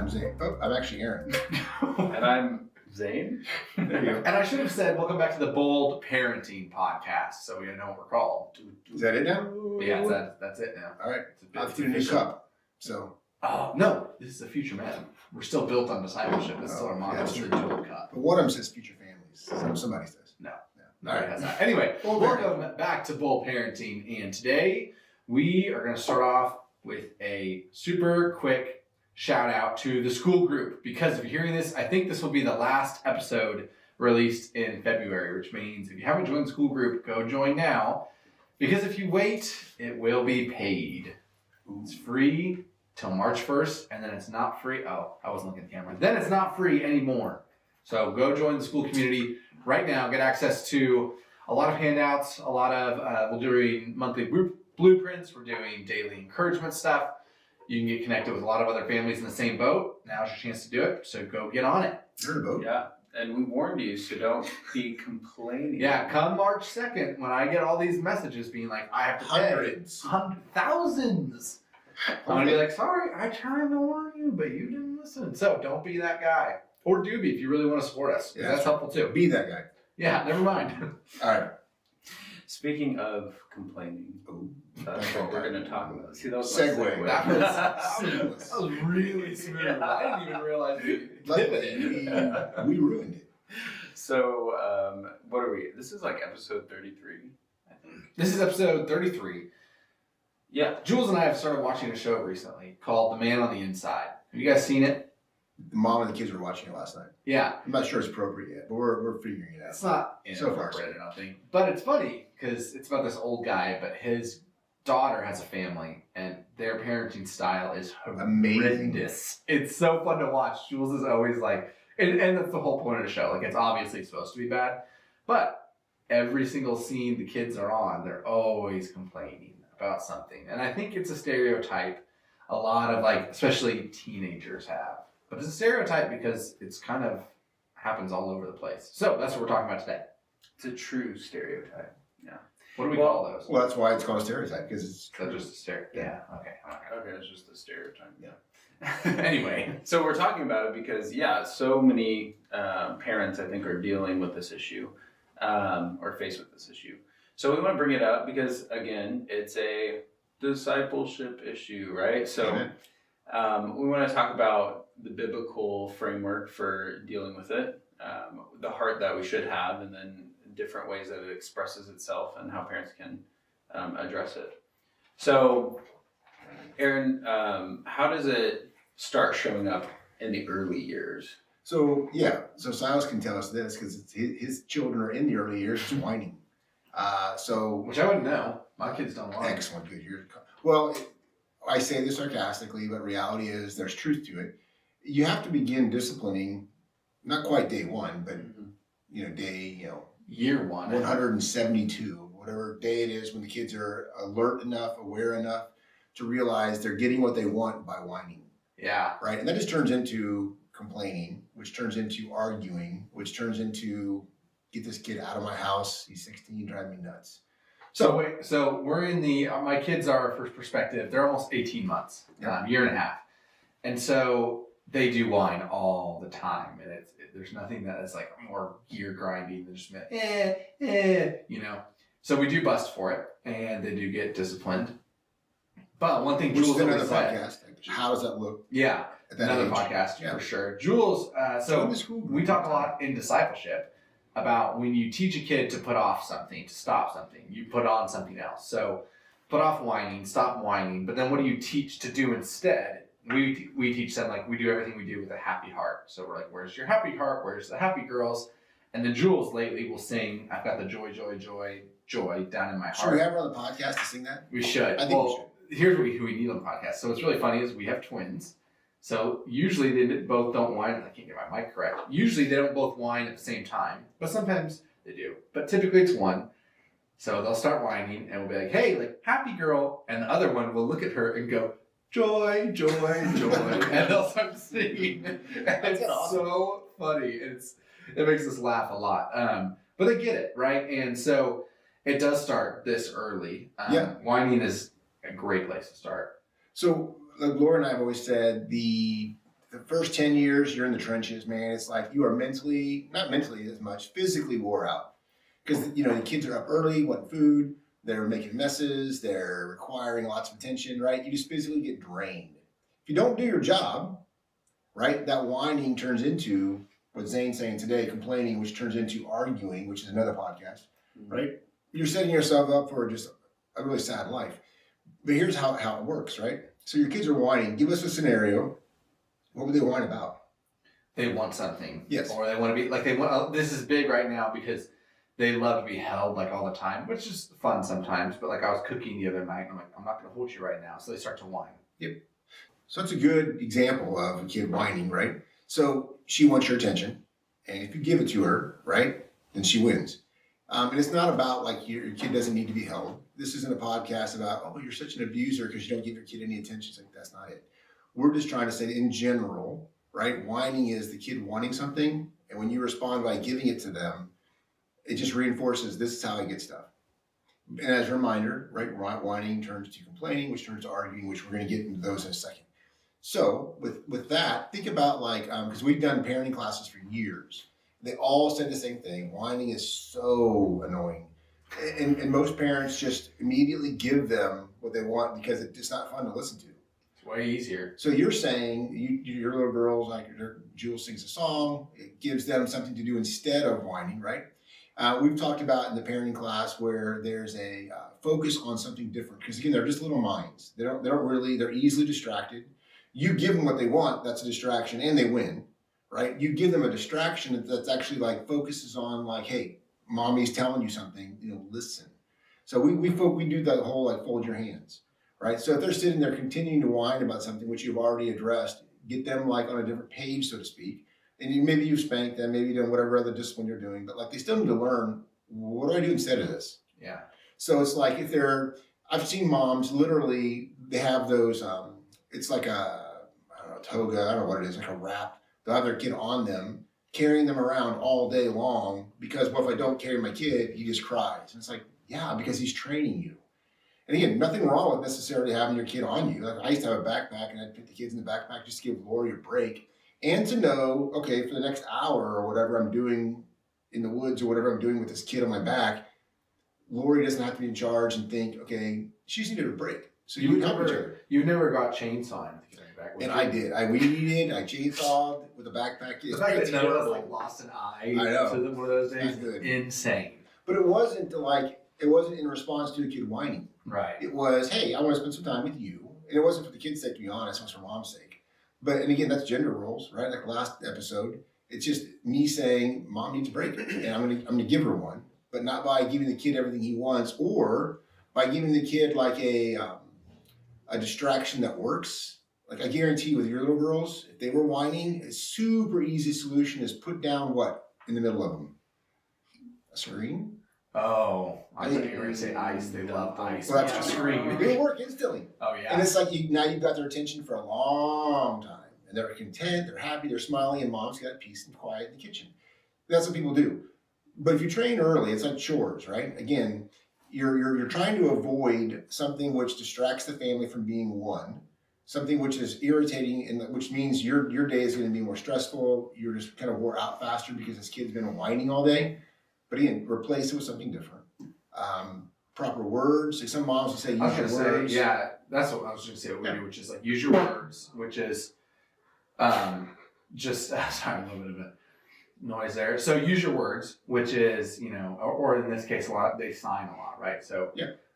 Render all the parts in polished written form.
I'm Zane. Oh, I'm actually Aaron. And I'm Zane. There you go. And I should have said, welcome back to the Bold Parenting Podcast, so we know what we're called. Is that it now? Yeah, that's it now. All right. It's a bit I've seen a new cup. So. Oh, no, this is the future man. We're still built on discipleship. It's still our motto. It's the dual cup. But one of them says future families. Somebody says. No. All right. Has that. Anyway, welcome back to Bold Parenting. And today we are going to start off with a super quick shout out to the school group. Because if you're hearing this, I think this will be the last episode released in February, which means if you haven't joined the school group, go join now. Because if you wait, it will be paid. It's free till March 1st, and then it's not free. Oh, I wasn't looking at the camera. Then it's not free anymore. So go join the school community right now. Get access to a lot of handouts, a lot of, we're doing monthly blueprints. We're doing daily encouragement stuff. You can get connected with a lot of other families in the same boat. Now's your chance to do it. So go get on it. You're in a boat. Yeah, and we warned you, so don't be complaining. Yeah, come March 2nd, when I get all these messages being like, I have to pay thousands. I'm going to be like, sorry, I tried to warn you, but you didn't listen. So don't be that guy. Or do be if you really want to support us. Yeah, that's helpful too. Be that guy. Yeah, never mind. All right. Speaking of complaining, that's what we're going to talk about. See, that was Segue. That Seamless. was really smooth. Yeah. I didn't even realize we Like, we ruined it. So, what are we? This is like episode 33, I think. This is episode 33. Yeah. Jules and I have started watching a show recently called The Man on the Inside. Have you guys seen it? The mom and the kids were watching it last night. Yeah. I'm not sure it's appropriate yet, but we're figuring it out. It's not So far, inappropriate or nothing. But it's funny because it's about this old guy, but his daughter has a family and their parenting style is horrendous. It's so fun to watch. Jules is always like, and that's the whole point of the show. Like, it's obviously supposed to be bad, but every single scene the kids are on, they're always complaining about something. And I think it's a stereotype a lot of, like, especially teenagers have. But it's a stereotype because it's kind of happens all over the place. So that's what we're talking about today. It's a true stereotype. Yeah. What do we call those? Well, that's why it's called a stereotype, because it's Is that just a stereotype? Yeah. Okay. Okay, it's just a stereotype. Yeah. Anyway. So we're talking about it because, yeah, so many parents, I think, are dealing with this issue or faced with this issue. So we want to bring it up because, again, it's a discipleship issue, right? So we want to talk about the biblical framework for dealing with it, the heart that we should have, and then different ways that it expresses itself and how parents can address it. So, Aaron, how does it start showing up in the early years? So Silas can tell us this because his children are in the early years. It's whining. Which I wouldn't know. My kids don't whine. Excellent, good. Well, I say this sarcastically, but reality is there's truth to it. You have to begin disciplining, not quite day one, but Year one. 172, whatever day it is when the kids are alert enough, aware enough to realize they're getting what they want by whining. Yeah. Right? And that just turns into complaining, which turns into arguing, which turns into get this kid out of my house. He's 16, driving me nuts. So we're in the, my kids are, for perspective, they're almost 18 months, year and a half. And so they do whine all the time. And there's nothing that is like more gear grinding than just, So we do bust for it and they do get disciplined. But one thing Jules always said. Podcast. How does that look? Yeah. Another age? podcast Yeah. for sure. Jules, so we talk a lot in discipleship about when you teach a kid to put off something, to stop something, you put on something else. So put off whining, stop whining, but then what do you teach to do instead? We teach them, like, we do everything we do with a happy heart. So we're like, where's your happy heart? Where's the happy girls? And then Jules lately will sing, I've got the joy, joy, joy, joy down in my heart. Should we have her on the podcast to sing that? We should. I think we should. Here's who we need on the podcast. So what's really funny is we have twins. So usually they both don't whine. I can't get my mic correct. Usually they don't both whine at the same time, but sometimes they do. But typically it's one. So they'll start whining and we'll be like, hey, like, happy girl. And the other one will look at her and go, joy, joy, joy. And they'll start singing. And it's awesome. So funny. It makes us laugh a lot. But they get it, right? And so it does start this early. Whining is a great place to start. So, like Laura and I have always said, the the first 10 years, you're in the trenches, man. It's like you are mentally, not mentally as much, physically wore out. Because, the kids are up early, want food, they're making messes, they're requiring lots of attention, right? You just physically get drained. If you don't do your job, right, that whining turns into what Zane's saying today, complaining, which turns into arguing, which is another podcast, right? You're setting yourself up for just a really sad life. But here's how it works, right? So your kids are whining. Give us a scenario. What would they whine about? They want something. Yes. Or they want to be, like, this is big right now because they love to be held, like, all the time, which is fun sometimes. But, like, I was cooking the other night, and I'm like, I'm not going to hold you right now. So they start to whine. Yep. So that's a good example of a kid whining, right? So she wants your attention. And if you give it to her, right, then she wins. And it's not about, like, your kid doesn't need to be held. This isn't a podcast about, oh, you're such an abuser because you don't give your kid any attention. It's like, that's not it. We're just trying to say, in general, right, whining is the kid wanting something. And when you respond by giving it to them, it just reinforces this is how I get stuff. And as a reminder, right, whining turns to complaining, which turns to arguing, which we're going to get into those in a second. So with that, think about, like, because we've done parenting classes for years. They all said the same thing. Whining is so annoying. And most parents just immediately give them what they want because it's not fun to listen to. It's way easier. So you're saying your little girls, like Jules sings a song, it gives them something to do instead of whining, right? We've talked about in the parenting class where there's a focus on something different because, again, they're just little minds. They're easily distracted. You give them what they want, that's a distraction, and they win, right? You give them a distraction that's actually, like, focuses on, like, hey, mommy's telling you something, listen. So we do that whole, like, fold your hands, right? So if they're sitting there continuing to whine about something which you've already addressed, get them, like, on a different page, so to speak. And maybe you've spanked them, maybe you've done whatever other discipline you're doing, but, like, they still need to learn, what do I do instead of this? Yeah. So it's like I've seen moms literally, they have those, it's like I don't know, toga, I don't know what it is, like a wrap. They'll have their kid on them, carrying them around all day long because, well, if I don't carry my kid, he just cries. And it's like, yeah, because he's training you. And again, nothing wrong with necessarily having your kid on you. Like, I used to have a backpack and I'd put the kids in the backpack just to give Lori a break and to know, okay, for the next hour or whatever I'm doing in the woods or whatever I'm doing with this kid on my back, Lori doesn't have to be in charge and think, okay, she's needed a break. So you help each other. You never got chainsawing. And I did. I weeded, I chainsawed with a backpack. The fact that none of us, like, lost an eye to one of those days is insane. But it wasn't in response to a kid whining. Right. It was, hey, I want to spend some time with you. And it wasn't for the kid's sake, to be honest. It was for mom's sake. And again, that's gender roles, right? Like last episode, it's just me saying, mom needs a break. And I'm gonna give her one. But not by giving the kid everything he wants or by giving the kid, like, a distraction that works. Like, I guarantee with your little girls, if they were whining, a super easy solution is put down what in the middle of them? A screen? Oh, I thought you were going to say ice. They love ice. Well, that's a screen. It'll work instantly. Oh, yeah. And it's like now you've got their attention for a long time. And they're content, they're happy, they're smiling, and mom's got peace and quiet in the kitchen. That's what people do. But if you train early, it's like chores, right? Again, you're trying to avoid something which distracts the family from being one. Something which is irritating, and which means your day is going to be more stressful. You're just kind of wore out faster because this kid's been whining all day. But again, replace it with something different. Proper words. Like some moms will say, use your words. Yeah, that's what I was going to say. What we do, which is, like, use your words, which is just sorry, a little bit of a noise there. So use your words, which is, or in this case, they sign a lot, right? So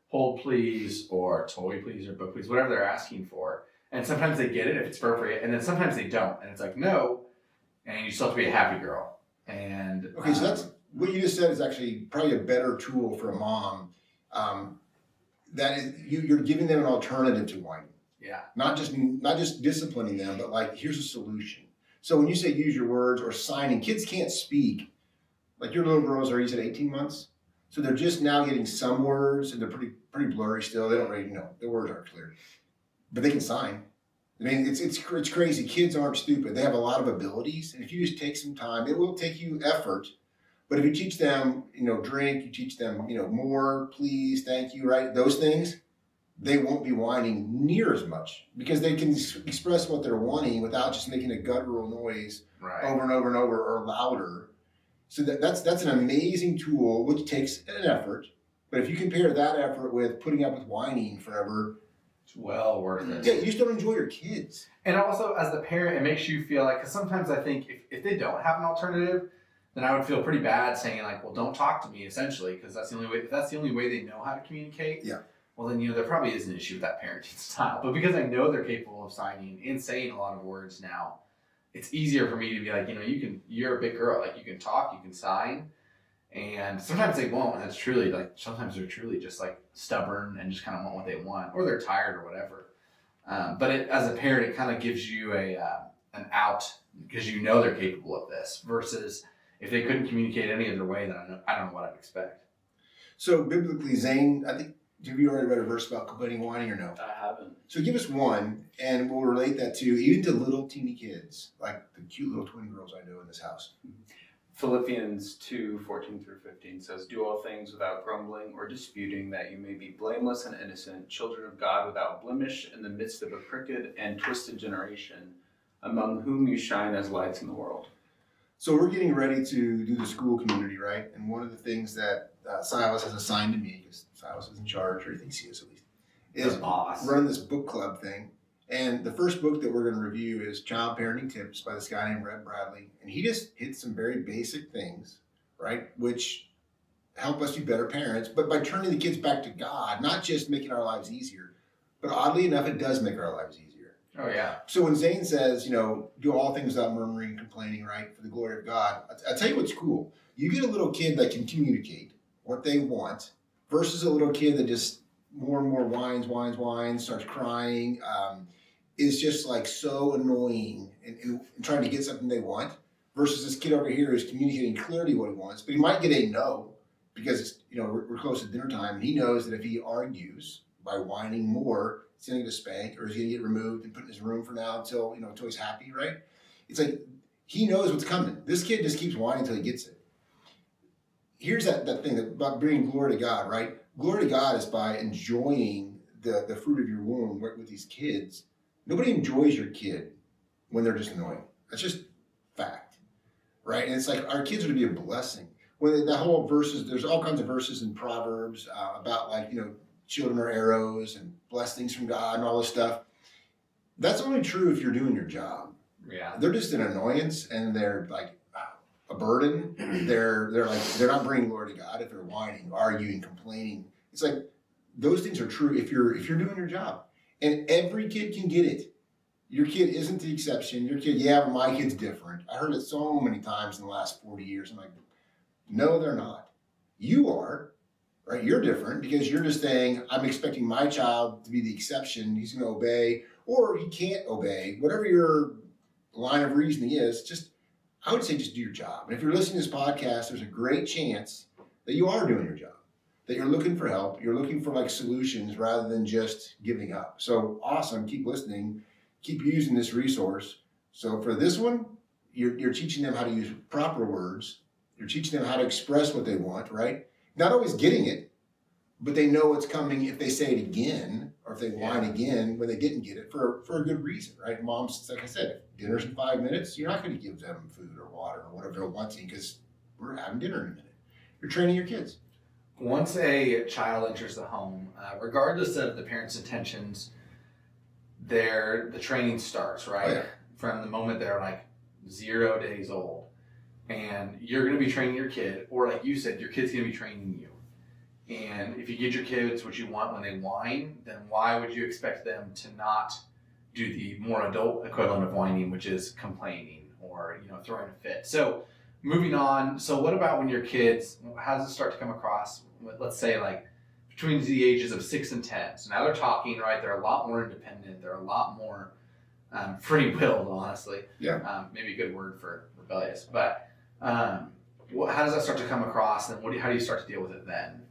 hold please, or toy please, or book please, whatever they're asking for. And sometimes they get it if it's appropriate, and then sometimes they don't. And it's like, no, and you still have to be a happy girl. And okay, so that's what you just said is actually probably a better tool for a mom. That is, you're giving them an alternative to whining. Yeah. Not just disciplining them, but, like, here's a solution. So when you say use your words or signing, kids can't speak. Like, your little girls are, you said 18 months? So they're just now getting some words, and they're pretty blurry still. They don't really, the words aren't clear. But they can sign. I mean, it's crazy. Kids aren't stupid. They have a lot of abilities. And if you just take some time, it will take you effort. But if you teach them, drink, you teach them, more, please, thank you, right? Those things, they won't be whining near as much because they can express what they're wanting without just making a guttural noise over and over and over or louder. So that's an amazing tool, which takes an effort. But if you compare that effort with putting up with whining forever, it's well worth it. Yeah, you just don't enjoy your kids. And also, as the parent, it makes you feel like, because sometimes I think if they don't have an alternative, then I would feel pretty bad saying like, well, don't talk to me, essentially, because that's the only way. If that's the only way they know how to communicate, well, then there probably is an issue with that parenting style. But because I know they're capable of signing and saying a lot of words now, it's easier for me to be like, you're a big girl, like you can talk, you can sign. And sometimes they won't, and it's truly like, sometimes they're truly just like stubborn and just kind of want what they want, or they're tired or whatever. But as a parent, it kind of gives you an out, because they're capable of this, versus if they couldn't communicate any other way, then I don't know what I'd expect. So biblically, Zane, I think, have you already read a verse about complaining, whining, or no? I haven't. So give us one, and we'll relate that to even to little teeny kids, like the cute little twin girls I know in this house. Philippians 2:14-15 says, "Do all things without grumbling or disputing, that you may be blameless and innocent, children of God without blemish in the midst of a crooked and twisted generation, among whom you shine as lights in the world." So we're getting ready to do the school community, right? And one of the things that Silas has assigned to me, because Silas is in charge, or he thinks he is at least, is run this book club thing. And the first book that we're going to review is Child Parenting Tips by this guy named Red Bradley. And he just hits some very basic things, right, which help us be better parents, but by turning the kids back to God, not just making our lives easier, but oddly enough, it does make our lives easier. Oh, yeah. So when Zane says, do all things without murmuring and complaining, right, for the glory of God, I'll tell you what's cool. You get a little kid that can communicate what they want versus a little kid that just more and more whines, starts crying, is just like so annoying and trying to get something they want, versus this kid over here is communicating clearly what he wants, but he might get a no because it's, we're close to dinner time, and he knows that if he argues by whining more, he's going to get a spank, or he's going to get removed and put in his room for now until he's happy, right? It's like he knows what's coming. This kid just keeps whining until he gets it. Here's that thing about bringing glory to God, right? Glory to God is by enjoying the fruit of your womb with these kids. Nobody enjoys your kid when they're just annoying. That's just fact, right? And it's like our kids are to be a blessing. When the whole verses, there's all kinds of verses in Proverbs about children are arrows and blessings from God and all this stuff. That's only true if you're doing your job. Yeah. They're just an annoyance, and they're like a burden. They're not bringing glory to God if they're whining, arguing, complaining. It's like those things are true if you're doing your job. And every kid can get it. Your kid isn't the exception. Your kid, but my kid's different. I heard it so many times in the last 40 years. I'm like, no, they're not. You are, right? You're different because you're just saying, I'm expecting my child to be the exception. He's going to obey, or he can't obey. Whatever your line of reasoning is, I would say just do your job. And if you're listening to this podcast, there's a great chance that you are doing your job, that you're looking for help, you're looking for solutions rather than just giving up. So awesome, keep listening, keep using this resource. So for this one, you're teaching them how to use proper words. You're teaching them how to express what they want, right? Not always getting it, but they know what's coming if they say it again, or if they whine again when they didn't get it for a good reason, right? Moms, like I said, if dinner's in 5 minutes, you're not going to give them food or water or whatever they're wanting because we're having dinner in a minute. You're training your kids. Once a child enters the home, regardless of the parents' intentions, the training starts, right? Oh, yeah. From the moment they're 0 days old. And you're going to be training your kid, or like you said, your kid's going to be training you. And if you give your kids what you want when they whine, then why would you expect them to not do the more adult equivalent of whining, which is complaining or throwing a fit? So moving on. So what about when your kids, how does it start to come across? Let's say between the ages of 6 and 10. So now they're talking, right? They're a lot more independent. They're a lot more free-willed, honestly. Yeah. Maybe a good word for rebellious. But how does that start to come across, and how do you start to deal with it then?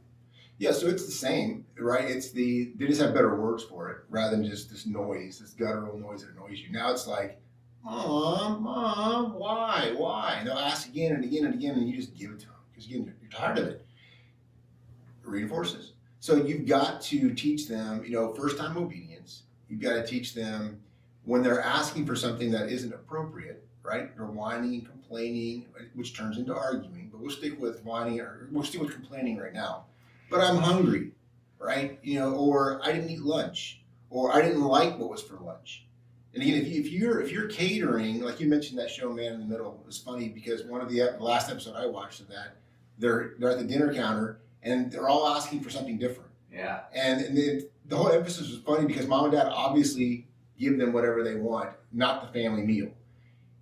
Yeah, so it's the same, right? They just have better words for it rather than just this noise, this guttural noise that annoys you. Now it's like, Mom, why? And they'll ask again and again and again, and you just give it to them because again, you're tired of it. It reinforces. So you've got to teach them, first time obedience. You've got to teach them when they're asking for something that isn't appropriate, right? They're whining and complaining, which turns into arguing, but we'll stick with whining or we'll stick with complaining right now. But I'm hungry, right? Or I didn't eat lunch, or I didn't like what was for lunch. And again, if you're catering, like you mentioned that show Man in the Middle, it was funny because one of the last episode I watched of that, they're at the dinner counter and they're all asking for something different. Yeah. And the whole emphasis was funny because mom and dad obviously give them whatever they want, not the family meal.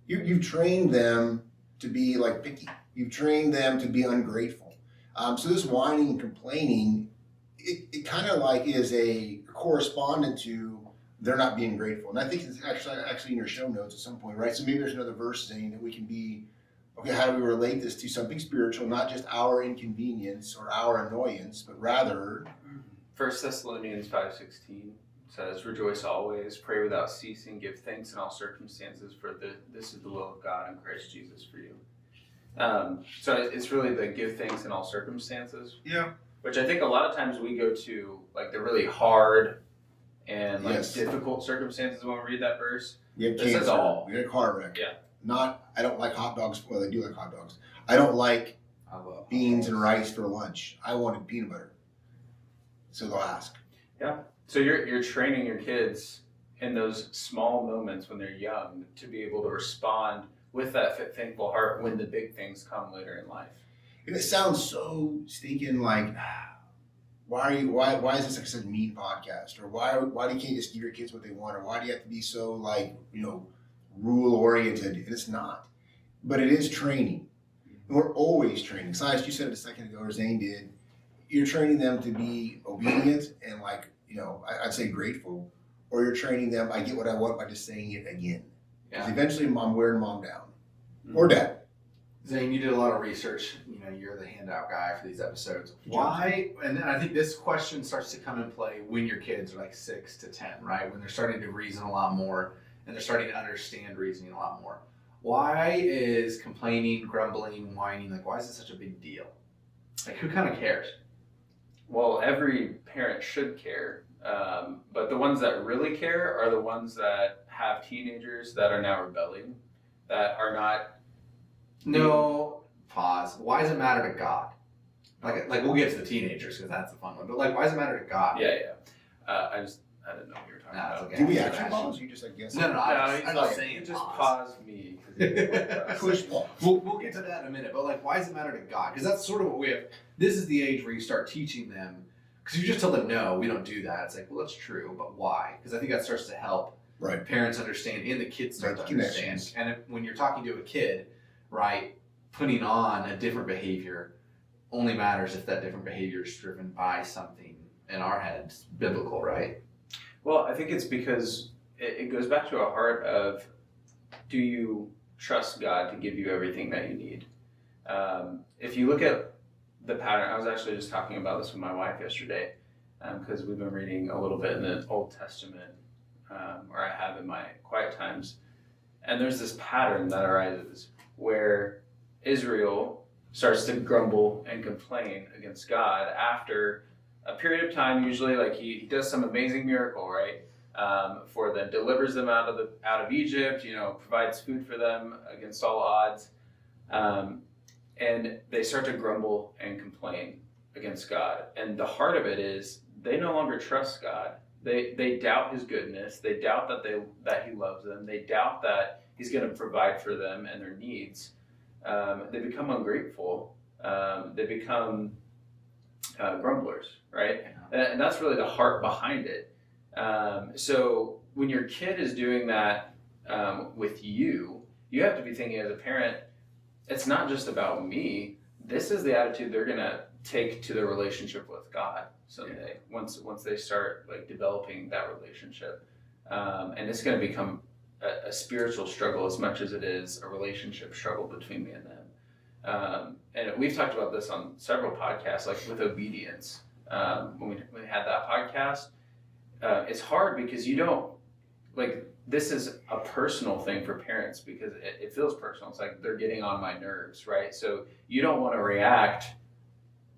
You've trained them to be like picky. You've trained them to be ungrateful. So this whining and complaining, it kind of like is a correspondent to they're not being grateful. And I think it's actually in your show notes at some point, right? So maybe there's another verse saying that we can be, okay, how do we relate this to something spiritual, not just our inconvenience or our annoyance, but rather... 1 Thessalonians 5:16 says, "Rejoice always, pray without ceasing, give thanks in all circumstances, for this is the will of God in Christ Jesus for you." So it's really the give thanks in all circumstances. Yeah. Which I think a lot of times we go to like the really hard and like Yes. difficult circumstances when we read that verse. We have This is cancer. all. We had a car wreck. Yeah. I don't like hot dogs. Well, I do like hot dogs. I don't like I love beans and rice for lunch. I wanted peanut butter. So they'll ask. So you're training your kids in those small moments when they're young to be able to respond with that thankful heart when the big things come later in life. And it sounds so stinking like, why is this like such a mean podcast? Or why do you can't just give your kids what they want? Or why do you have to be so like, rule oriented? And it's not. But it is training. And we're always training. Silas, you said it a second ago, or Zane did. You're training them to be obedient and like, I'd say grateful. Or you're training them, I get what I want by just saying it again. Because eventually I'm wearing mom down. Mm-hmm. Or dad. Zane, you did a lot of research. You're the handout guy for these episodes. Why? And then I think this question starts to come in play when your kids are like 6 to 10, right? When they're starting to reason a lot more and they're starting to understand reasoning a lot more. Why is complaining, grumbling, whining, why is it such a big deal? Like, who kind of cares? Well, every parent should care, but the ones that really care are the ones that have teenagers that are now rebelling, that are not... No, pause. Why does it matter to God? Like we'll get to the teenagers because that's the fun one. But why does it matter to God? Yeah. I didn't know what you were talking about. Okay. Do we actually pause? You just guess? No, I'm not saying you just pause. paused me. Push pause. We'll get to that in a minute. But why does it matter to God? Because that's sort of what we have. This is the age where you start teaching them. Because you just tell them, no, we don't do that. It's like, well, that's true, but why? Because I think that starts to help parents understand and the kids start to understand. And when you're talking to a kid, right, putting on a different behavior only matters if that different behavior is driven by something in our heads, biblical, right? Well, I think it's because it goes back to a heart of, do you trust God to give you everything that you need? If you look at the pattern, I was actually just talking about this with my wife yesterday, because we've been reading a little bit in the Old Testament, or I have in my quiet times, and there's this pattern that arises where Israel starts to grumble and complain against God after a period of time. Usually, like he does some amazing miracle, right? For them, delivers them out of Egypt. Provides food for them against all odds, and they start to grumble and complain against God. And the heart of it is they no longer trust God. They doubt His goodness. They doubt that He loves them. They doubt that He's going to provide for them and their needs. They become ungrateful. They become grumblers, right? And that's really the heart behind it. So when your kid is doing that with you, you have to be thinking as a parent, it's not just about me. This is the attitude they're going to take to their relationship with God someday, once they start developing that relationship. And it's going to become a spiritual struggle as much as it is a relationship struggle between me and them. And we've talked about this on several podcasts, like with obedience. When we had that podcast, it's hard because you don't, this is a personal thing for parents because it feels personal. It's like they're getting on my nerves, right? So you don't want to react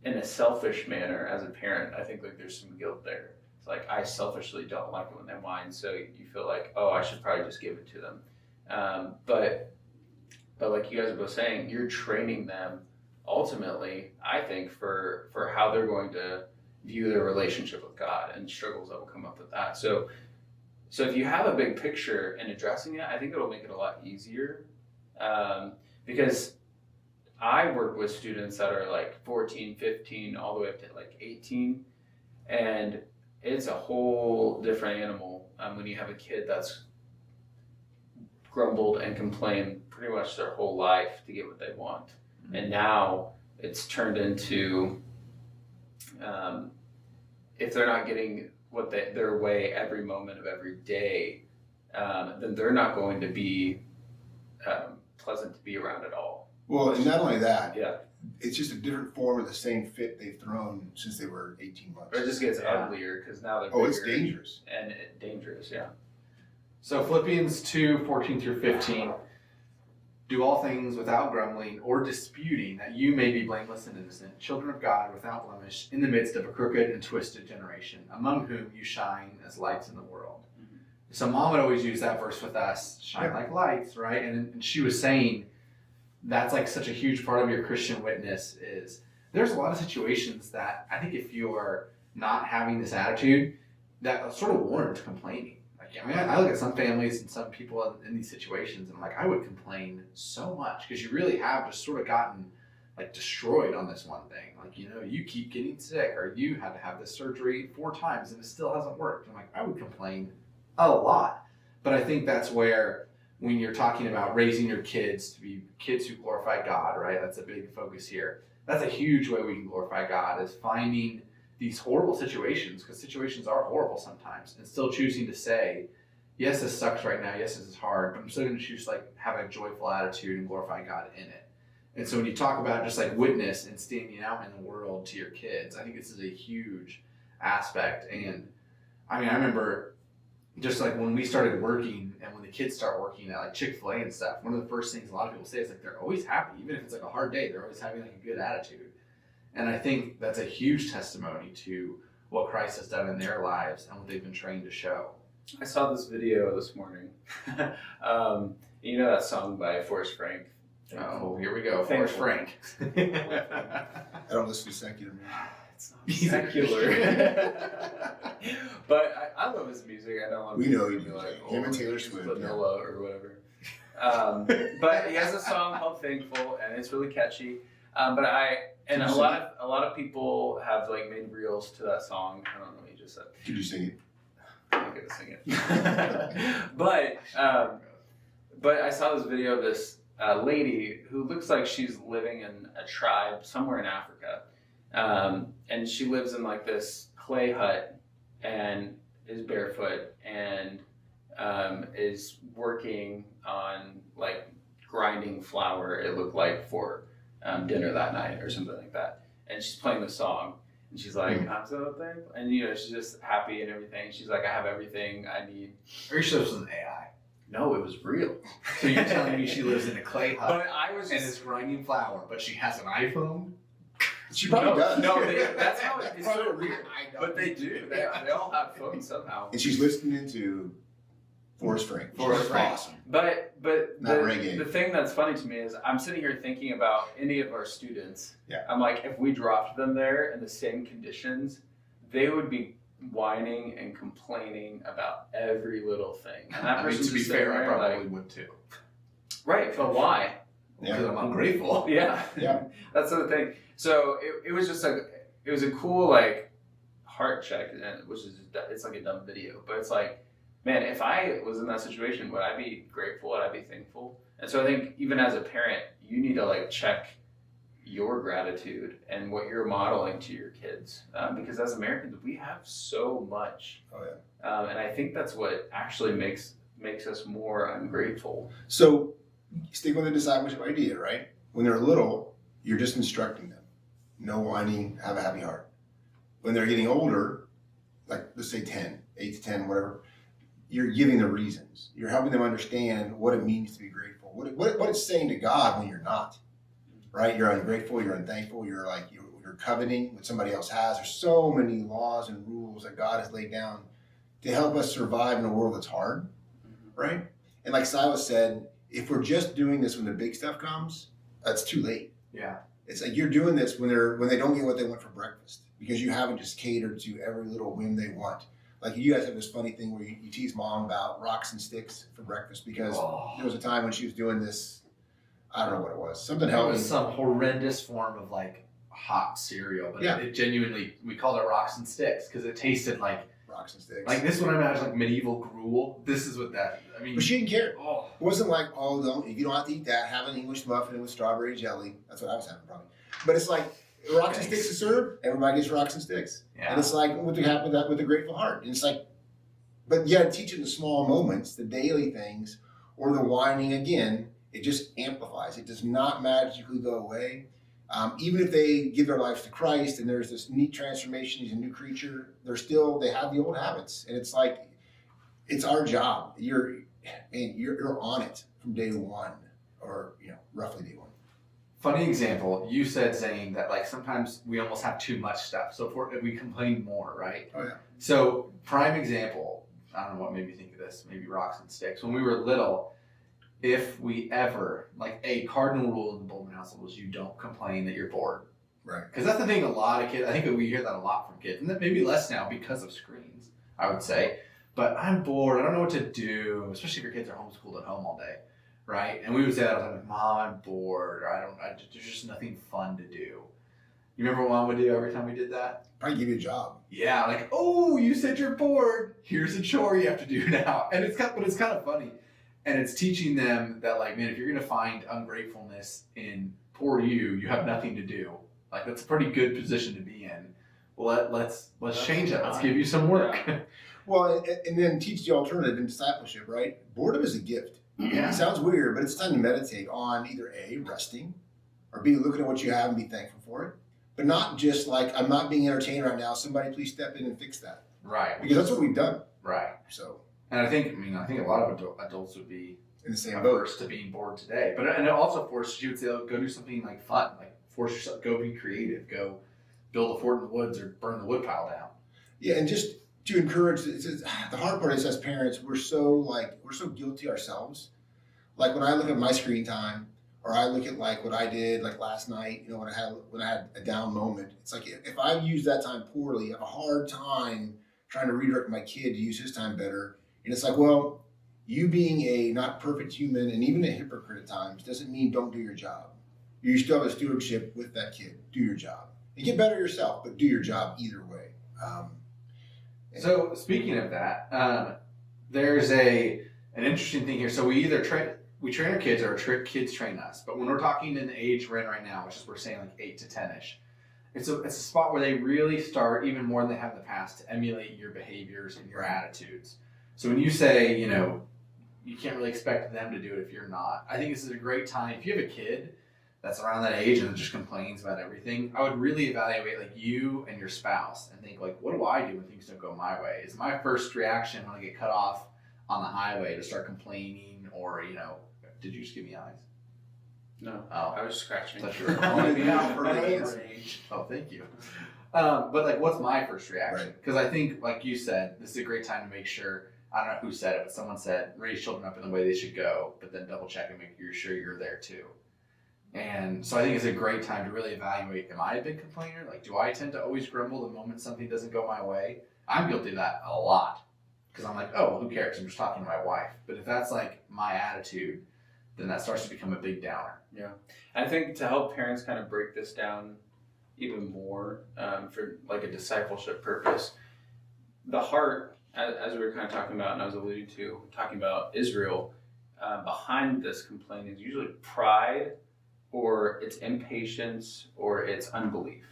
in a selfish manner as a parent, I think like there's some guilt there. It's like I selfishly don't like it when they whine, so you feel like, oh, I should probably just give it to them. But like you guys are both saying, you're training them ultimately, I think, for how they're going to view their relationship with God and struggles that will come up with that. So if you have a big picture and addressing it, I think it'll make it a lot easier. Because I work with students that are like 14, 15, all the way up to like 18. And it's a whole different animal when you have a kid that's grumbled and complained pretty much their whole life to get what they want. Mm-hmm. And now it's turned into, if they're not getting their way every moment of every day, then they're not going to be pleasant to be around at all. Well, and not only that, yeah, it's just a different form of the same fit they've thrown since they were 18 months. Or it just gets uglier because now they're bigger. Oh, it's dangerous. And dangerous, yeah. So Philippians 2, 14 through 15, do all things without grumbling or disputing, that you may be blameless and innocent, children of God without blemish, in the midst of a crooked and twisted generation, among whom you shine as lights in the world. Mm-hmm. So Mom would always use that verse with us, shine like lights, right? And she was saying, that's like such a huge part of your Christian witness is there's a lot of situations that I think if you're not having this attitude, that sort of warrants complaining. Like, I mean, I look at some families and some people in these situations and I'm like, I would complain so much because you really have just sort of gotten like destroyed on this one thing. Like, you know, you keep getting sick or you had to have this surgery 4 times and it still hasn't worked. I'm like, I would complain a lot. But I think that's where when you're talking about raising your kids to be kids who glorify God, right? That's a big focus here. That's a huge way we can glorify God is finding these horrible situations, because situations are horrible sometimes, and still choosing to say, yes, this sucks right now. Yes, this is hard, but I'm still going to choose to like have a joyful attitude and glorify God in it. And so when you talk about just like witness and standing out in the world to your kids, I think this is a huge aspect. And I mean, I remember just like when we started working and when the kids start working at like Chick-fil-A and stuff, one of the first things a lot of people say is like they're always happy, even if it's like a hard day, they're always having like a good attitude. And I think that's a huge testimony to what Christ has done in their lives and what they've been trained to show. I saw this video this morning. You know that song by Forrest Frank? Oh, here we go. Forrest Frank. I don't listen to secular music. It's not secular. But I love his music. I don't want to We know you be do. like, Him and Taylor Swift. vanilla or whatever. But he has a song called "Thankful," and it's really catchy. A lot of people have like made reels to that song. I don't know what you just said. Could you sing it? I'm not gonna sing it. But I saw this video of this lady who looks like she's living in a tribe somewhere in Africa, and she lives in like this clay hut and is barefoot and is working on like grinding flour. It looked like for dinner that night or something like that, and she's playing the song. And she's like, I'm so thankful. And, you know, she's just happy and everything. She's like, I have everything I need. Are you sure this was an AI? No, it was real. So you're telling me she lives in a clay hut But I was and is grinding flour, but she has an iPhone? She probably does. No, that's how it's so Probably. weird. But they do. They all have phones somehow. And she's listening to Forrest Frank. Forrest Frank. Awesome. But Not reggae. the thing that's funny to me is I'm sitting here thinking about any of our students. Yeah. I'm like, if we dropped them there in the same conditions, they would be whining and complaining about every little thing. And that I mean, person's to be just sitting fair, I there probably like, would too. right, but why? Because I'm ungrateful. Yeah. Yeah. That's the thing. So it was just like, it was a cool like heart check, which is, it's like a dumb video, but it's like, man, if I was in that situation, would I be grateful? Would I be thankful? And so I think even as a parent, you need to like check your gratitude and what you're modeling to your kids. Because as Americans, we have so much. Oh, yeah. And I think that's what actually makes us more ungrateful. So stick with the discipleship idea, right? When they're little, you're just instructing them. No whining, have a happy heart. When they're getting older, like let's say 10, 8 to 10, whatever, you're giving the reasons. You're helping them understand what it means to be grateful. What it's saying to God when you're not, right? You're ungrateful, you're unthankful, you're like, you're coveting what somebody else has. There's so many laws and rules that God has laid down to help us survive in a world that's hard, right? And like Silas said, if we're just doing this when the big stuff comes, that's too late. Yeah. It's like you're doing this when they don't get what they want for breakfast because you haven't just catered to every little whim they want. Like you guys have this funny thing where you tease mom about rocks and sticks for breakfast because there was a time when she was doing this. I don't know what it was. Something It healthy. was some horrendous form of like hot cereal, but Yeah. it genuinely, we called it rocks and sticks because it tasted like Rocks and sticks. like this. One I imagine like medieval gruel. This is what that. I mean, But she didn't care. oh, It wasn't like, oh, don't, if you don't have to eat that, have an English muffin with strawberry jelly. That's what I was having probably. But it's like rocks and sticks to serve. Everybody gets rocks and sticks. yeah. And it's like what to happen with that with a grateful heart. And it's like, but yeah, teaching the small moments, the daily things, or the whining again, it just amplifies. It does not magically go away. Even if they give their lives to Christ and there's this neat transformation, he's a new creature, they have the old habits. And it's like, it's our job. You're on it from day one, or roughly day one. Funny example. You said, Zane, that like sometimes we almost have too much stuff, so if we complain more, right? Oh yeah. So prime example. I don't know what made me think of this. Maybe rocks and sticks. When we were little, if we ever like a cardinal rule in the Bowman household was you don't complain that you're bored. Right. Because that's the thing. A lot of kids. I think that we hear that a lot from kids, and that maybe less now because of screens. I would say. But I'm bored. I don't know what to do, especially if your kids are homeschooled at home all day, right? And we would say that all the time, like, Mom, I'm bored, or there's just nothing fun to do. You remember what Mom would do every time we did that? Probably give you a job. Yeah, like, oh, you said you're bored. Here's a chore you have to do now. And it's kind of funny. And it's teaching them that, like, man, if you're going to find ungratefulness in poor you have nothing to do. Like, that's a pretty good position to be in. Well, let's change it. Let's give you some work. Yeah. Well, and then teach the alternative in discipleship, right? Boredom is a gift. Yeah. It sounds weird, but it's time to meditate on either A, resting, or B, looking at what you have and be thankful for it. But not just like, I'm not being entertained right now, somebody please step in and fix that. Right. Because that's what we've done. Right. So, And I think a lot of adults would be in the same boat. averse to being bored today. And it also forces you to say, oh, go do something like fun. Like force yourself, go be creative, go build a fort in the woods or burn the wood pile down. Yeah, and just to encourage, the hard part is as parents, we're so guilty ourselves. Like when I look at my screen time, or I look at like what I did like last night, when I had a down moment, it's like if I use that time poorly, I have a hard time trying to redirect my kid to use his time better. And it's like, well, you being a not perfect human and even a hypocrite at times doesn't mean don't do your job. You still have a stewardship with that kid. Do your job. And get better yourself, but do your job either way. So speaking of that, there's an interesting thing here. So we either train our kids or kids train us. But when we're talking in the age we're in right now, which is we're saying like 8 to 10ish, it's a spot where they really start even more than they have in the past to emulate your behaviors and your attitudes. So when you say you can't really expect them to do it if you're not, I think this is a great time. If you have a kid that's around that age and just complains about everything, I would really evaluate like you and your spouse and think like, what do I do when things don't go my way? Is my first reaction when I get cut off on the highway to start complaining, or did you just give me eyes? No, Oh, I was scratching. thought you were calling me out for Right. range. Oh, thank you. But like, what's my first reaction? Right. Because I think, like you said, this is a great time to make sure. I don't know who said it, but someone said raise children up in the way they should go, but then double check and make sure you're there too. And so I think it's a great time to really evaluate, am I a big complainer? Like, do I tend to always grumble the moment something doesn't go my way? I'm guilty of that a lot. Because I'm like, oh, well, who cares? I'm just talking to my wife. But if that's like my attitude, then that starts to become a big downer. Yeah. I think to help parents kind of break this down even more for like a discipleship purpose, the heart, as we were kind of talking about and I was alluding to, talking about Israel, behind this complaint is usually pride, or it's impatience, or it's unbelief.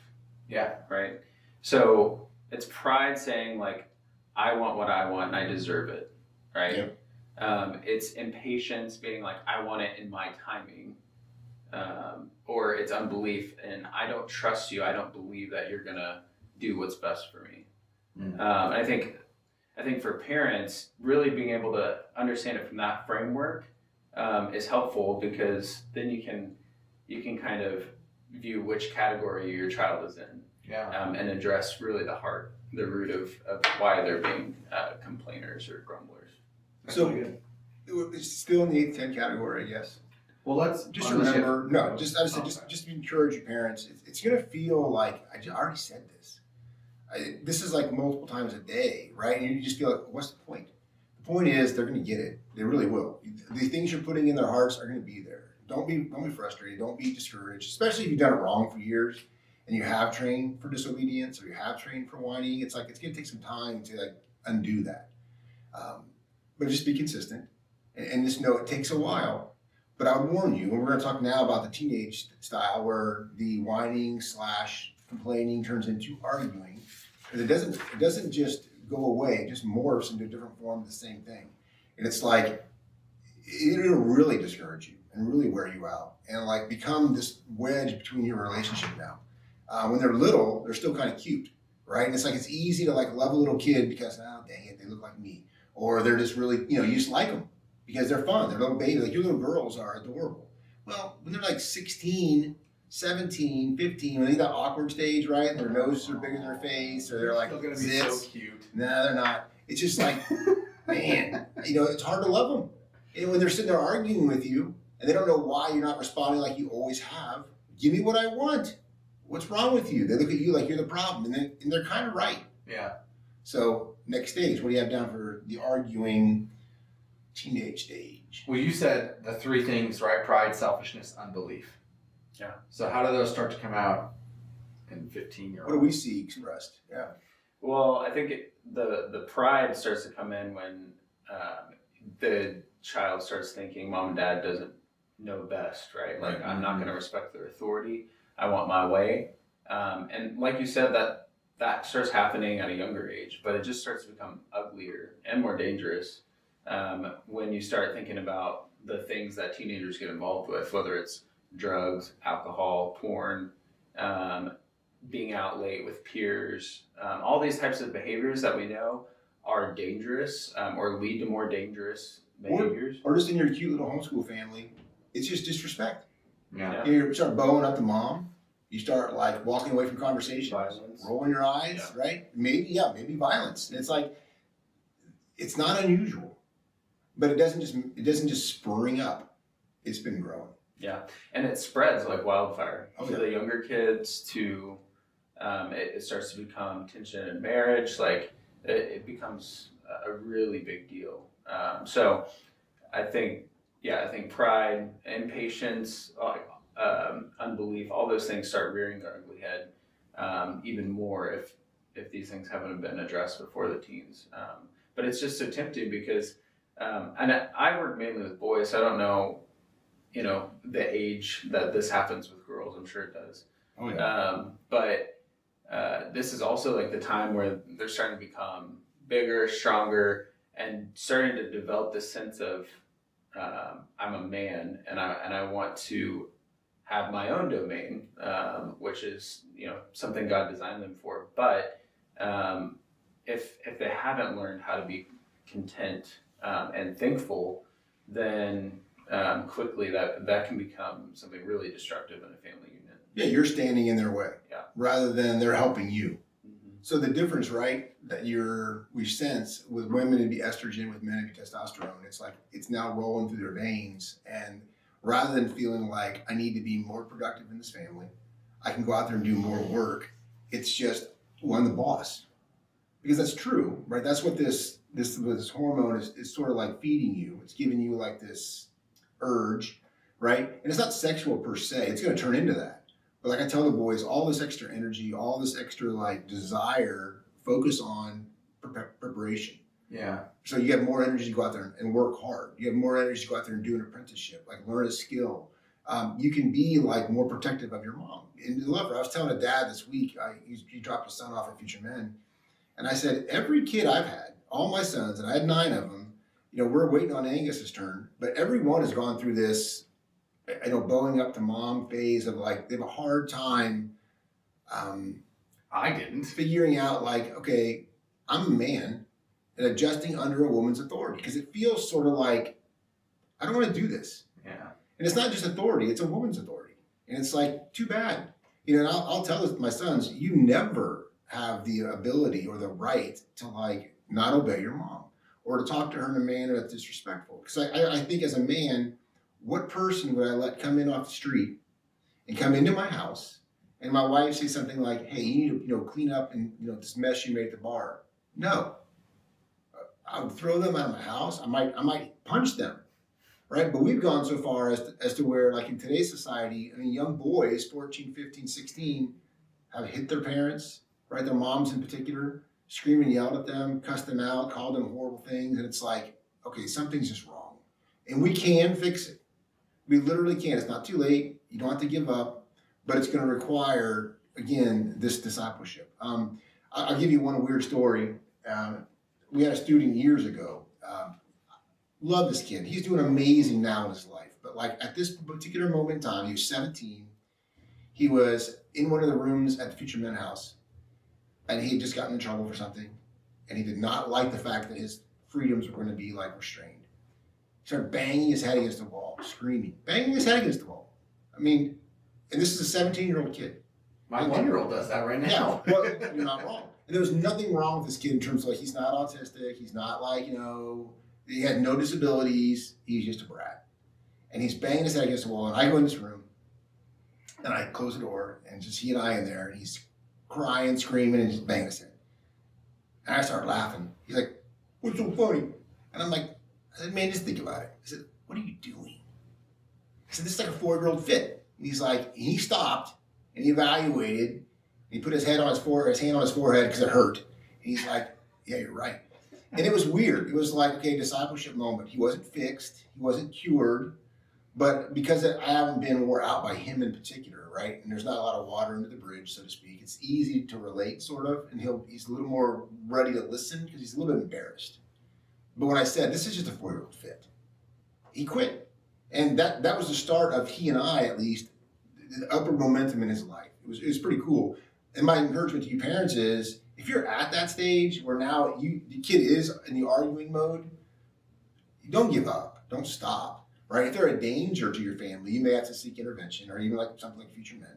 Yeah. Right? So it's pride saying like, I want what I want and I deserve it. Right? Yep. It's impatience being like, I want it in my timing. Or it's unbelief and I don't trust you. I don't believe that you're going to do what's best for me. I think for parents, really being able to understand it from that framework is helpful, because then you can kind of view which category your child is in, and address really the root of why they're being complainers or grumblers. That's So really good. it's still in the 8-10 category, I guess. Well, let's Just remember, just encourage your parents. It's going to feel like, I already said this. This is like multiple times a day, right? And you just feel like, what's the point? The point is they're going to get it. They really will. The things you're putting in their hearts are going to be there. Don't be frustrated. Don't be discouraged, especially if you've done it wrong for years and you have trained for disobedience or you have trained for whining. It's like, it's going to take some time to like undo that. But just be consistent and just know it takes a while. But I would warn you, and we're going to talk now about the teenage style where the whining / complaining turns into arguing. Because it doesn't just go away, it just morphs into a different form of the same thing. And it's like, it'll really discourage you and really wear you out and like become this wedge between your relationship now. When they're little, they're still kind of cute, right? And it's like, it's easy to like love a little kid because, oh, dang it, they look like me. Or they're just really, you just like them. Because they're fun. They're little babies. Like your little girls are adorable. Well, when they're like 16, 17, 15, when they get that awkward stage, right? And their noses are bigger than their face, or they're like still gonna be zits. so cute. No, they're not. It's just like, man, it's hard to love them. And when they're sitting there arguing with you, and they don't know why you're not responding like you always have, give me what I want. What's wrong with you? They look at you like you're the problem, and they're kind of right. Yeah. So next stage, what do you have down for the arguing teenage stage? Well, you said the 3 things, right? Pride, selfishness, unbelief. Yeah. So how do those start to come out in 15-year-olds? What do we see expressed? Yeah. Well, I think the pride starts to come in when the child starts thinking mom and dad doesn't know best, right? Like, I'm not going to respect their authority. I want my way. And like you said, that starts happening at a younger age, but it just starts to become uglier and more dangerous when you start thinking about the things that teenagers get involved with, whether it's drugs, alcohol, porn, being out late with peers, all these types of behaviors that we know are dangerous or lead to more dangerous behaviors. Or just in your cute little homeschool family, it's just disrespect. Yeah. You start bowing up to mom. You start like walking away from conversations, Violence. rolling your eyes, right? Maybe violence. And it's like, it's not unusual, but it doesn't just spring up. It's been growing. Yeah, and it spreads like wildfire to yeah. the younger kids. To it starts to become tension in marriage. Like it becomes a really big deal. So I think pride, impatience, unbelief, all those things start rearing their ugly head even more if these things haven't been addressed before the teens. But it's just so tempting because, and I work mainly with boys, so I don't know, the age that this happens with girls. I'm sure it does. Oh yeah. But this is also like the time where they're starting to become bigger, stronger, and starting to develop this sense of I'm a man and I want to have my own domain, which is something God designed them for. But if they haven't learned how to be content and thankful, then quickly that can become something really destructive in a family unit. Yeah, you're standing in their way, rather than they're helping you. Mm-hmm. So the difference, right, that we sense with women it'd be estrogen, with men it'd be testosterone. It's like it's now rolling through their veins, and rather than feeling like I need to be more productive in this family, I can go out there and do more work. It's just, well, I'm the boss, because that's true, right? That's what this hormone is sort of like feeding you. It's giving you like this urge, right? And it's not sexual per se. It's going to turn into that. But like I tell the boys, all this extra energy, all this extra like desire, focus on preparation. Yeah. So you have more energy to go out there and work hard. You have more energy to go out there and do an apprenticeship, like learn a skill. You can be like more protective of your mom. And love her. I was telling a dad this week, he dropped his son off at Future Men. And I said, every kid I've had, all my sons, and I had 9 of them, we're waiting on Angus's turn, but every one has gone through this, bowing up to mom phase of like, they have a hard time I didn't. figuring out like, okay, I'm a man and adjusting under a woman's authority, because it feels sort of like, I don't want to do this. Yeah. And it's not just authority, it's a woman's authority. And it's like, too bad. You know, and I'll tell my sons, you never have the ability or the right to like not obey your mom or to talk to her in a manner that's disrespectful. Because I think as a man, what person would I let come in off the street and come into my house and my wife say something like, hey, you need to, clean up and, this mess you made at the bar? No. I would throw them out of my house. I might punch them. Right? But we've gone so far as to where, like in today's society, I mean, young boys, 14, 15, 16, have hit their parents, right? Their moms in particular, screamed and yelled at them, cussed them out, called them horrible things. And it's like, okay, something's just wrong. And we can fix it. We literally can. It's not too late. You don't have to give up, but it's going to require, again, this discipleship. I'll give you one weird story. We had a student years ago. Love this kid. He's doing amazing now in his life. But like at this particular moment in time, he was 17. He was in one of the rooms at the Future Men House, and he had just gotten in trouble for something, and he did not like the fact that his freedoms were going to be like restrained. He started banging his head against the wall, screaming, banging his head against the wall. I mean, and this is a 17-year-old kid. My 1-year-old does that right now. Yeah, well, you're not wrong. And there was nothing wrong with this kid in terms of like he's not autistic, he's not like, he had no disabilities, he's just a brat. And he's banging his head against the wall, and I go in this room, and I close the door, and just he and I in there, and he's crying, screaming, and just banging his head. And I start laughing. He's like, what's so funny? And I'm like, I said, man, just think about it. I said, what are you doing? I said, this is like a 4-year-old fit. And he's like, he stopped, and he evaluated, and he put his hand on his forehead because it hurt. And he's like, yeah, you're right. And it was weird. It was like, okay, discipleship moment. He wasn't fixed. He wasn't cured. But because I haven't been wore out by him in particular, right? And there's not a lot of water under the bridge, so to speak. It's easy to relate, sort of. And he's a little more ready to listen because he's a little bit embarrassed. But when I said, this is just a 4-year-old fit, he quit. And that was the start of he and I, at least, the upward momentum in his life. It was pretty cool. And my encouragement to you parents is, if you're at that stage where now the kid is in the arguing mode, don't give up. Don't stop, right? If they're a danger to your family, you may have to seek intervention or even like something like Future Men.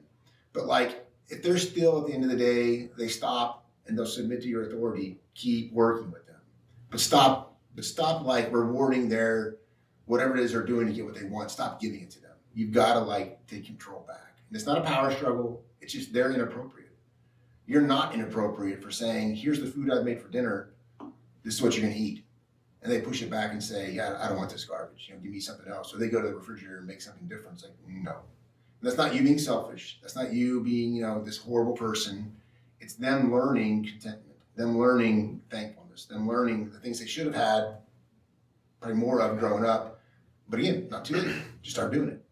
But like, if they're still at the end of the day, they stop and they'll submit to your authority, keep working with them. But stop like rewarding their, whatever it is they're doing to get what they want. Stop giving it to them. You've got to like take control back. And it's not a power struggle. It's just they're inappropriate. You're not inappropriate for saying, here's the food I've made for dinner. This is what you're going to eat. And they push it back and say, yeah, I don't want this garbage. Give me something else. So they go to the refrigerator and make something different. It's like, no. And that's not you being selfish. That's not you being, this horrible person. It's them learning contentment, them learning thankfulness, them learning the things they should have had probably more of growing up. But again, not too late. Just start doing it.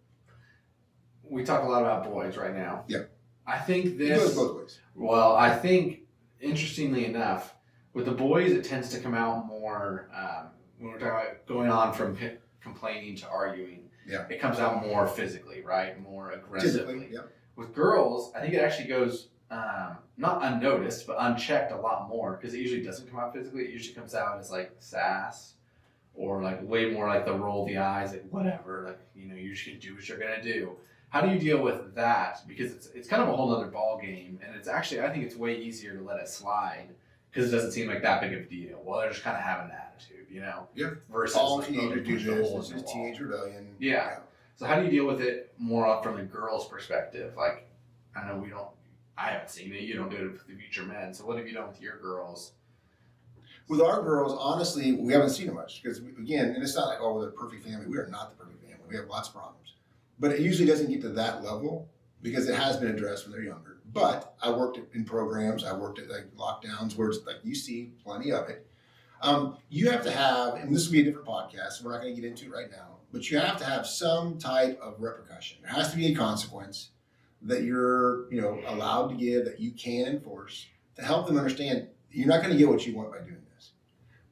We talk a lot about boys right now. Yeah. I think this... It goes both ways. Well, I think, interestingly enough, with the boys, it tends to come out more when we're talking about going on from complaining to arguing. Yeah. It comes out more physically, right? More aggressively. Typically, yeah. With girls, I think it actually goes not unnoticed, but unchecked a lot more because it usually doesn't come out physically. It usually comes out as like sass or like way more like the roll the eyes, like whatever, like, you're just going to do what you're going to do. How do you deal with that? Because it's kind of a whole other ball game, and it's actually, I think it's way easier to let it slide because it doesn't seem like that big of a deal. Well, they're just kind of having an attitude, Yeah. Versus all like, teenagers do push the this. hole This in is the wall. teenage rebellion. Yeah. So how do you deal with it more from the girl's perspective? Like, I know I haven't seen it. You don't do it with the Future Men. So what have you done with your girls? With our girls, honestly, we haven't seen it much because, again, and it's not like, oh, we're the perfect family. We are not the perfect family. We have lots of problems. But it usually doesn't get to that level because it has been addressed when they're younger. But I worked in programs. I worked at like lockdowns where it's like you see plenty of it. You have to have, and this will be a different podcast, so we're not going to get into it right now, but you have to have some type of repercussion. There has to be a consequence that you're, allowed to give, that you can enforce to help them understand you're not going to get what you want by doing this.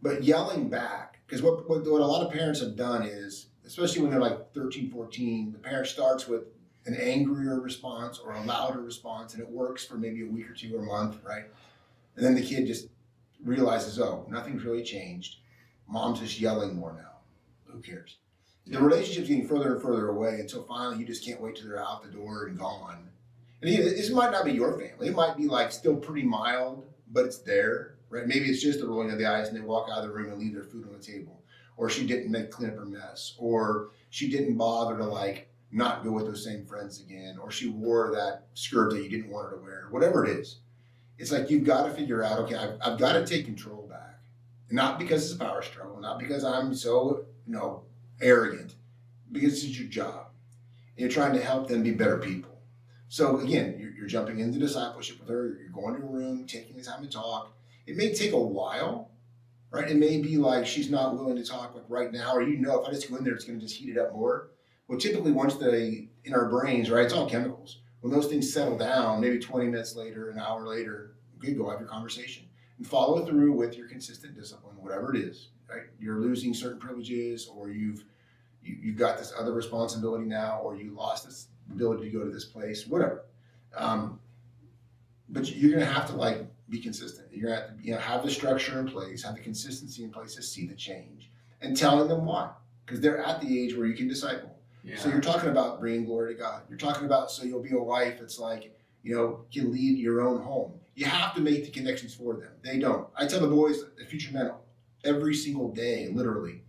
But yelling back, because what a lot of parents have done is, especially when they're like 13, 14, the parent starts with an angrier response or a louder response, and it works for maybe a week or two or a month, right? And then the kid just realizes, oh, nothing's really changed. Mom's just yelling more now. Who cares? The relationship's getting further and further away until finally you just can't wait till they're out the door and gone. And again, this might not be your family. It might be like still pretty mild, but it's there, right? Maybe it's just the rolling of the eyes and they walk out of the room and leave their food on the table. Or she didn't clean up her mess. Or she didn't bother to like not go with those same friends again. Or she wore that skirt that you didn't want her to wear. Whatever it is. It's like you've got to figure out, okay, I've got to take control back. Not because it's a power struggle, not because I'm so, arrogant, because it's your job. And you're trying to help them be better people. So again, you're jumping into discipleship with her, you're going to a room, taking the time to talk. It may take a while, right? It may be like she's not willing to talk like right now, or if I just go in there, it's going to just heat it up more. Well, typically once in our brains, right, it's all chemicals. When those things settle down, maybe 20 minutes later, an hour later, you go have your conversation and follow through with your consistent discipline, whatever it is, right? You're losing certain privileges, or you've got this other responsibility now, or you lost this ability to go to this place, whatever. But you're going to have to be consistent. You're going to have to have the structure in place, have the consistency in place to see the change, and telling them why, because they're at the age where you can disciple. Yeah. So you're talking about bringing glory to God. You're talking about so you'll be a wife that's can lead your own home. You have to make the connections for them. They don't. I tell the boys, the future men, every single day, literally,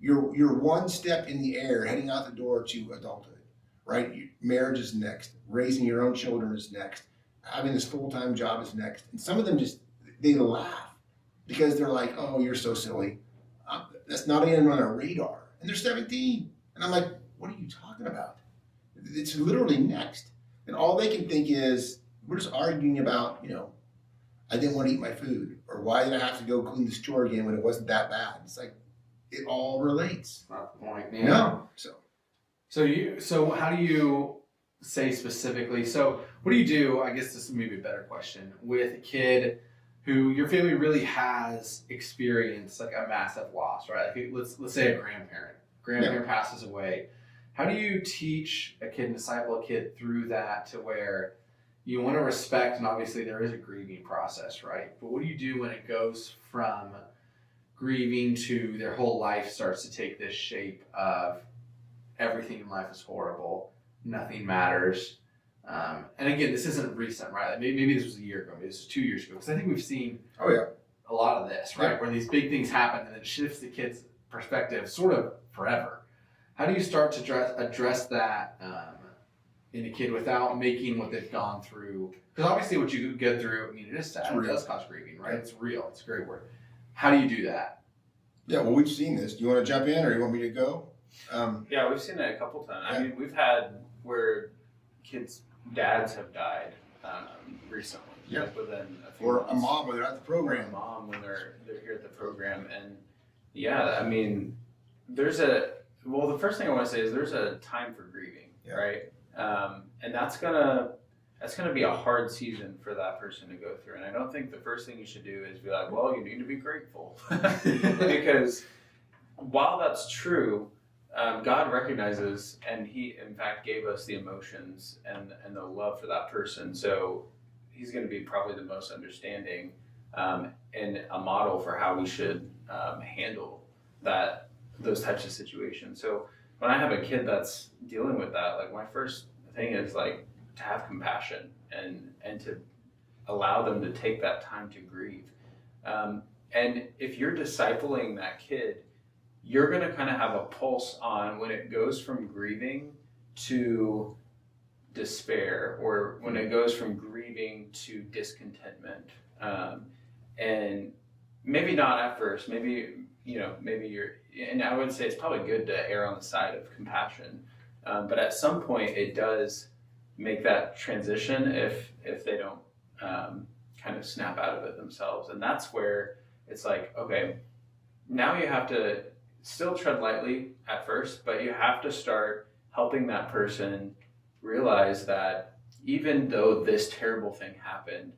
you're one step in the air heading out the door to adulthood, right? Marriage is next. Raising your own children is next. Having this full-time job is next. And some of them they laugh because they're like, oh, you're so silly. That's not even on our radar. And they're 17. And I'm like, what are you talking about? It's literally next. And all they can think is, we're just arguing about, I didn't want to eat my food. Or why did I have to go clean the store again when it wasn't that bad? It's like, it all relates. Not the point. Yeah. No. So how do you say specifically, so what do you do, I guess this is maybe a better question, with a kid who your family really has experienced like a massive loss, right? Like let's say a grandparent passes away. How do you teach a kid and disciple a kid through that to where you want to respect, and obviously there is a grieving process, right? But what do you do when it goes from grieving to their whole life starts to take this shape of everything in life is horrible, nothing matters? And again, this isn't recent, right? Like maybe this was a year ago, maybe this was 2 years ago, because I think we've seen a lot of this, right? Yeah. Where these big things happen and it shifts the kid's perspective sort of forever. How do you start to address that in a kid without making what they've gone through? Because obviously what you go through, it is sad. It does cause grieving, right? It's real. It's a great word. How do you do that? Yeah, well, we've seen this. Do you want to jump in or you want me to go? Yeah, we've seen it a couple times. Yeah. I mean, we've had where kids' dads have died recently. Yeah. Like within a few or months. A mom when they're at the program. Or a mom when they're here at the program. And yeah, I mean, the first thing I want to say is there's a time for grieving, right? And that's gonna be a hard season for that person to go through. And I don't think the first thing you should do is be like, well, you need to be grateful. Because while that's true, God recognizes, and He, in fact, gave us the emotions and the love for that person. So He's going to be probably the most understanding and a model for how we should handle those types of situations. So when I have a kid that's dealing with that, like my first thing is like to have compassion and to allow them to take that time to grieve. And if you're discipling that kid, you're going to kind of have a pulse on when it goes from grieving to despair, or when it goes from grieving to discontentment. And maybe not at first, maybe you're, and I would say it's probably good to err on the side of compassion. But at some point it does make that transition if they don't kind of snap out of it themselves. And that's where it's like, okay, now you have to still tread lightly at first, but you have to start helping that person realize that even though this terrible thing happened,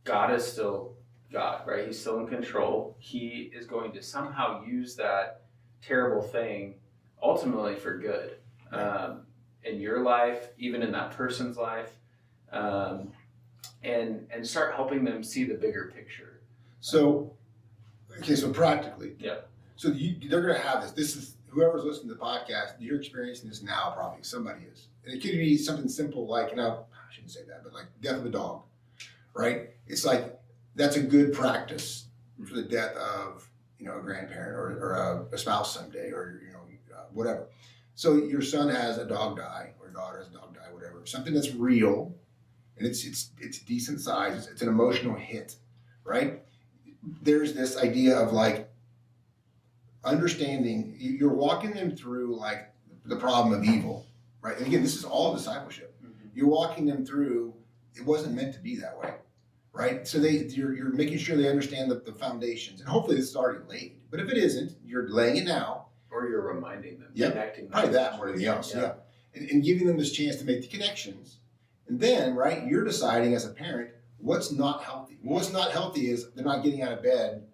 God is still God, right? He's still in control. He is going to somehow use that terrible thing ultimately for good in your life, even in that person's life, and start helping them see the bigger picture. So practically, yeah. So they're going to have this. This is whoever's listening to the podcast, you're experiencing this now, probably somebody is. And it could be something simple like, I shouldn't say that, but like death of a dog, right? It's like, that's a good practice for the death of, a grandparent or a spouse someday, or, whatever. So your son has a dog die, or daughter has a dog die, whatever. Something that's real, and it's decent size. It's an emotional hit, right? There's this idea of like understanding. You're walking them through like the problem of evil, right? And again, this is all discipleship. Mm-hmm. You're walking them through. It wasn't meant to be that way, right? So you're making sure they understand the foundations, and hopefully this is already laid. But if it isn't, you're laying it now. Or you're reminding them, connecting them. Probably that more than anything else, yeah. And giving them this chance to make the connections. And then, right, you're deciding as a parent what's not healthy. Well, what's not healthy is they're not getting out of bed,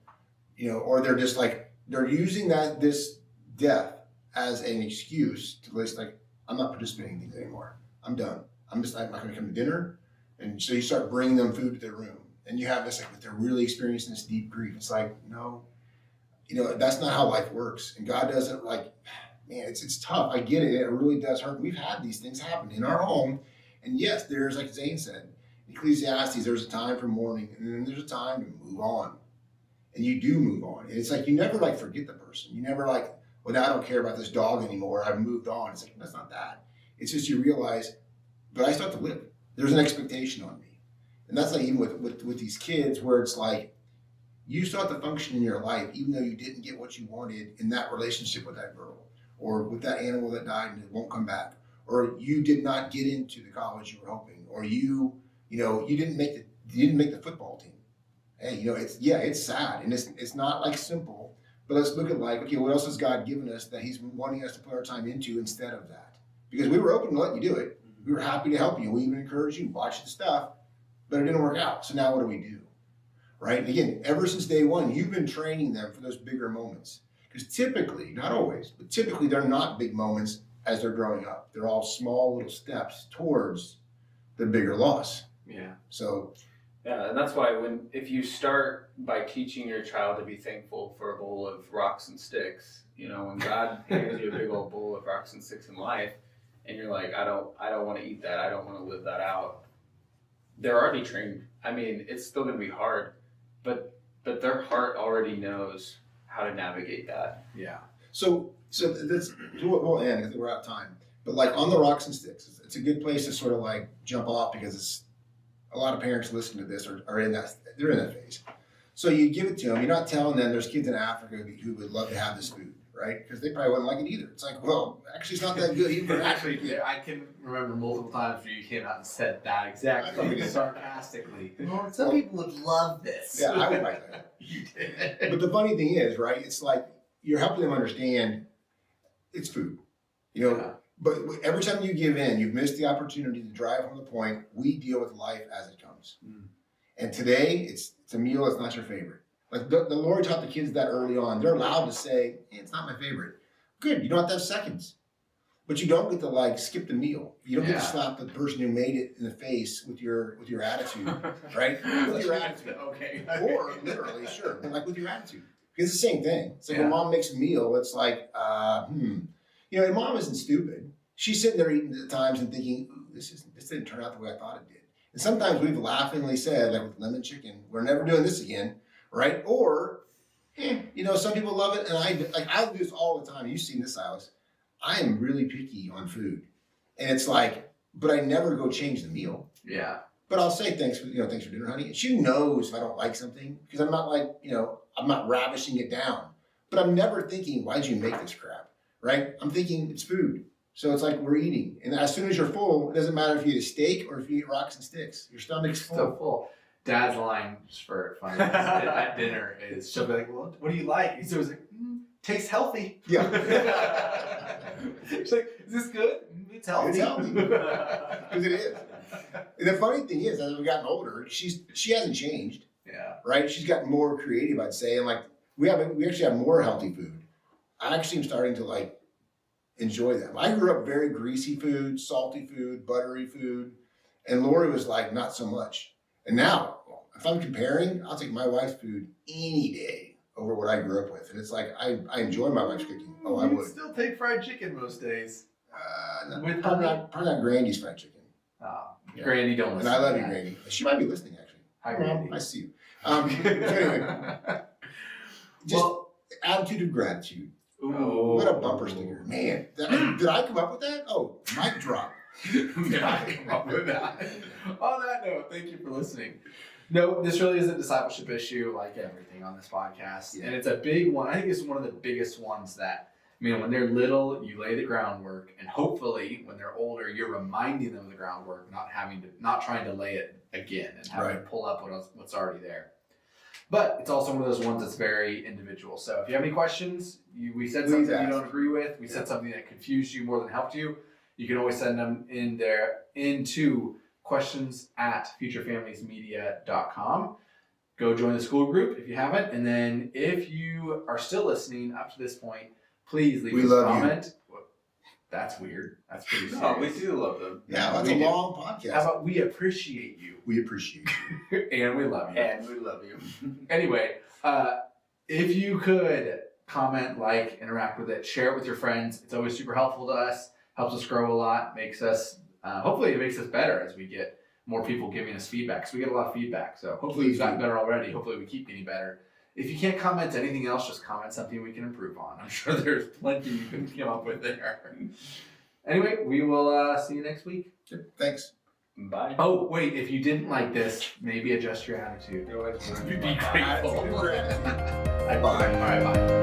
or they're just like, they're using this death as an excuse to list like, I'm not participating in things anymore. I'm done. I'm not going to come to dinner. And so you start bringing them food to their room. And you have this, like, they're really experiencing this deep grief. It's like, no. That's not how life works. And God doesn't man, it's tough. I get it. It really does hurt. We've had these things happen in our home. And yes, there's, like Zane said, Ecclesiastes, there's a time for mourning, and then there's a time to move on. And you do move on. And it's like, you never forget the person. You never well, now I don't care about this dog anymore. I've moved on. It's like, that's not that. It's just you realize, but I start to live. There's an expectation on me. And that's like even with these kids where it's like, you still have to function in your life, even though you didn't get what you wanted in that relationship with that girl, or with that animal that died and it won't come back, or you did not get into the college you were hoping, or you didn't make the football team. Hey, it's sad, and it's not simple. But let's look at okay, what else has God given us that He's wanting us to put our time into instead of that? Because we were open to letting you do it. We were happy to help you. We even encouraged you, watch the stuff, but it didn't work out. So now what do we do? Right? And again, ever since day one, you've been training them for those bigger moments. Because typically, not always, but typically they're not big moments as they're growing up. They're all small little steps towards the bigger loss. Yeah. So. Yeah, and that's why if you start by teaching your child to be thankful for a bowl of rocks and sticks, when God hands you a big old bowl of rocks and sticks in life, and you're like, I don't want to eat that. I don't want to live that out. They're already trained. I mean, it's still going to be hard. But their heart already knows how to navigate that. Yeah. So that's we'll end because we're out of time. But on the rocks and sticks, it's a good place to sort of jump off because it's a lot of parents listening to this are in that phase. So you give it to them. You're not telling them there's kids in Africa who would love to have this food, right? Because they probably wouldn't like it either. It's like, well, actually, it's not that good even for actually. Yeah, I can remember multiple times where you came out and said that exactly sarcastically. Well, some people would love this. Yeah, I would like that. You did. But the funny thing is, right? It's like you're helping them understand it's food, Yeah. But every time you give in, you've missed the opportunity to drive home the point. We deal with life as it comes. And today, it's a meal that's not your favorite. The Lord taught the kids that early on. They're allowed to say, hey, it's not my favorite. Good, you don't have to have seconds. But you don't get to skip the meal. You don't get to slap the person who made it in the face with your attitude, right? With your attitude. Okay. Or literally, sure, but with your attitude. Because it's the same thing. It's like when mom makes a meal, it's like, and mom isn't stupid. She's sitting there eating at times and thinking, this didn't turn out the way I thought it did. And sometimes we've laughingly said, with lemon chicken, we're never doing this again, right? Or, some people love it, and I do this all the time. You've seen this, Silas. I am really picky on food. And it's but I never go change the meal. Yeah. But I'll say thanks for dinner, honey. And she knows if I don't like something, because I'm not I'm not ravishing it down. But I'm never thinking, why'd you make this crap, right? I'm thinking it's food. So it's we're eating. And as soon as you're full, it doesn't matter if you eat a steak or if you eat rocks and sticks. Your stomach's full. Still full. Dad's line for fun at dinner is she'll be like, well, what do you like? He's always like, tastes healthy. Yeah. She's like, is this good? It's healthy. It's healthy. Because it is. And the funny thing is, as we've gotten older, she hasn't changed. Yeah. Right? She's gotten more creative, I'd say. And we actually have more healthy food. I actually am starting to enjoy them. I grew up very greasy food, salty food, buttery food. And Lori was not so much. And now, if I'm comparing, I'll take my wife's food any day over what I grew up with. And it's like, I enjoy my wife's cooking. Oh, I You'd would. still take fried chicken most days. With probably honey? not Grandy's fried chicken. Yeah. Grandy, don't And listen. I love to you, that. Grandy. She might be listening, actually. Hi, Mom, Grandy. I see you. Anyway, just Well, attitude of gratitude. ooh. What a bumper sticker. Man, did I come up with that? Oh, mic drop. Did I come up with that? On that note, thank you for listening. No, this really is a discipleship issue, like everything on this podcast. Yeah. And it's a big one. I think it's one of the biggest ones that, when they're little, you lay the groundwork, and hopefully when they're older, you're reminding them of the groundwork, not trying to lay it again and having to pull up what's already there. But it's also one of those ones that's very individual. So if you have any questions, we said something you don't agree with, we said something that confused you more than helped you, you can always send them into questions@futurefamiliesmedia.com. Go join the school group if you haven't. And then if you are still listening up to this point, please leave us a comment. That's weird. That's pretty serious. No, we do love them. Yeah, that's a long podcast. How about we appreciate you? We appreciate you. And we love you. And we love you. Anyway, if you could comment, like, interact with it, share it with your friends. It's always super helpful to us. Helps us grow a lot. Makes us, hopefully it makes us better as we get more people giving us feedback. Because we get a lot of feedback. So hopefully we've gotten better already. Hopefully we keep getting better. If you can't comment anything else, just comment something we can improve on. I'm sure there's plenty you can come up with there. Anyway, we will see you next week. Thanks. Bye. Oh, wait, if you didn't like this, maybe adjust your attitude. Be grateful. Bye. All right, bye.